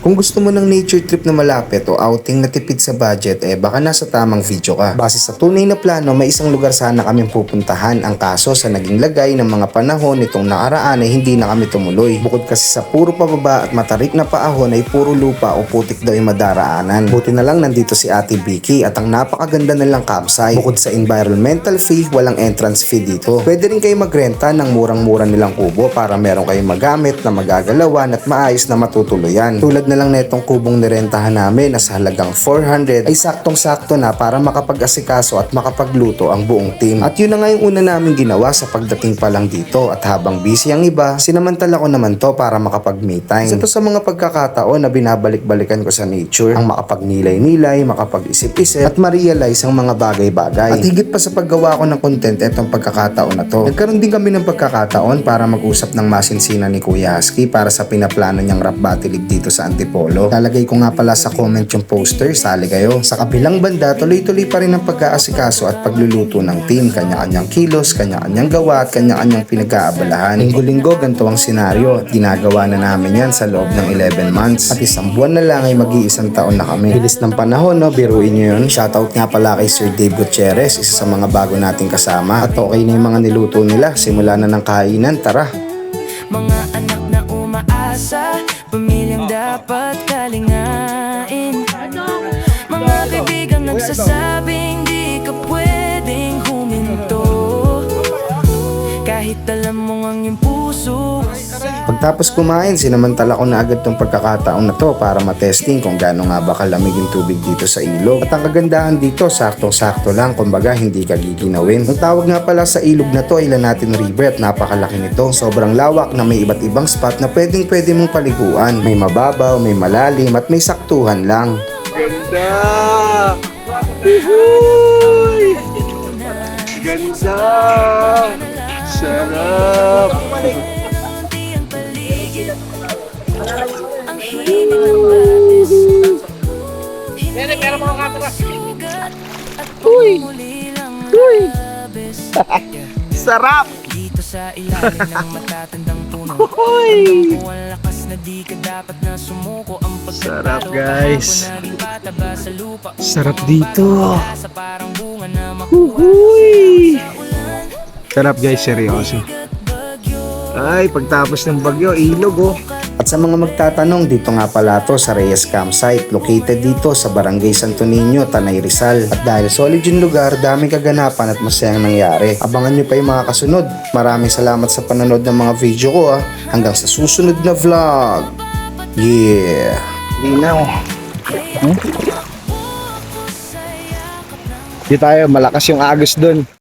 Kung gusto mo ng nature trip na malapit o outing na tipid sa budget, baka nasa tamang video ka. Base sa tunay na plano, may isang lugar sana kaming pupuntahan. Ang kaso sa naging lagay ng mga panahon nitong nakaraan ay hindi na kami tumuloy. Bukod kasi sa puro pababa at matarik na paahon ay puro lupa o putik daw yung madaraanan. Buti na lang nandito si Ate Vicky at ang napakaganda nilang campsite. Bukod sa environmental fee, walang entrance fee dito. Pwede rin kayo magrenta ng murang-mura nilang kubo para meron kayong magamit na magagalawan at maayos na matutuluyan. Tulad na lang na itong kubong nirentahan namin na sa halagang 400 ay saktong-sakto na para makapag-asikaso at makapagluto ang buong team. At yun na nga yung una namin ginawa sa pagdating pa lang dito at habang busy ang iba, sinamantala ko naman to para makapag-me time. Isa to sa mga pagkakataon na binabalik-balikan ko sa nature, ang makapagnilay-nilay, makapag-isip-isip at ma-realize ang mga bagay-bagay. At higit pa sa paggawa ko ng content etong pagkakataon na to. Nagkaroon din kami ng pagkakataon para mag-usap ng masinsinan ni Kuya Husky para sa pinaplano niyang rap battle league dito sa Antipolo. Lalagay ko nga pala sa comment yung poster, sali kayo. Sa kabilang banda, tuloy-tuloy pa rin ang pag-aasikaso at pagluluto ng team. Kanya-kanyang kilos, kanya-kanyang gawa at kanya-kanyang pinag-aabalahan. Linggo-linggo, ganito ang senaryo at ginagawa na namin yan sa loob ng 11 months. At isang buwan na lang ay mag-iisang taon na kami. Bilis ng panahon, no? Biruin nyo yun. Shoutout nga pala kay Sir Dave Gutierrez, isa sa mga bago nating kasama. At okay na yung mga niluto nila. Simula na ng kainan, tara! Mga anak na umaasa, pamilyang dapat kalingain. Mga kaibigang nagsasabing di ka pwedeng huminto, kahit alam mo ang iyong puso. Pagtapos kumain, sinamantala ko na agad tong pagkakataon na to para matesting kung gaano nga ba kalamig yung tubig dito sa ilog. At ang kagandahan dito, saktong-sakto lang, kumbaga hindi ka giginawin. Ang tawag nga pala sa ilog na to ay Lanatin River at napakalaki nito. Sobrang lawak na may iba't ibang spot na pwede mong paliguan. May mababaw, may malalim at may saktuhan lang. Ganda! Uhuy! Ganda! Sarap! Ang hinig ng labis, Pero mga katras! Uy! Uy! Sarap! Dito sa ilalim ng matatandang puno, Uy! ang lakas na di ka dapat na sumuko. Ang Sarap, pagkatalo guys. kahapon naging pataba sa lupa. Sarap dito. Sa parang bunga na makuha Uhuy! sa ulan. Sarap guys, seryoso. Ay, pagtapos ng bagyo, ilog oh. At sa mga magtatanong, dito nga pala to sa Reyes Campsite, located dito sa Barangay Santo Niño, Tanay Rizal. At dahil solid yung lugar, daming kaganapan at masayang nangyari. Abangan nyo pa yung mga kasunod. Maraming salamat sa panonood ng mga video ko hanggang sa susunod na vlog. Yeah! Linaw. Di tayo, malakas yung agos dun.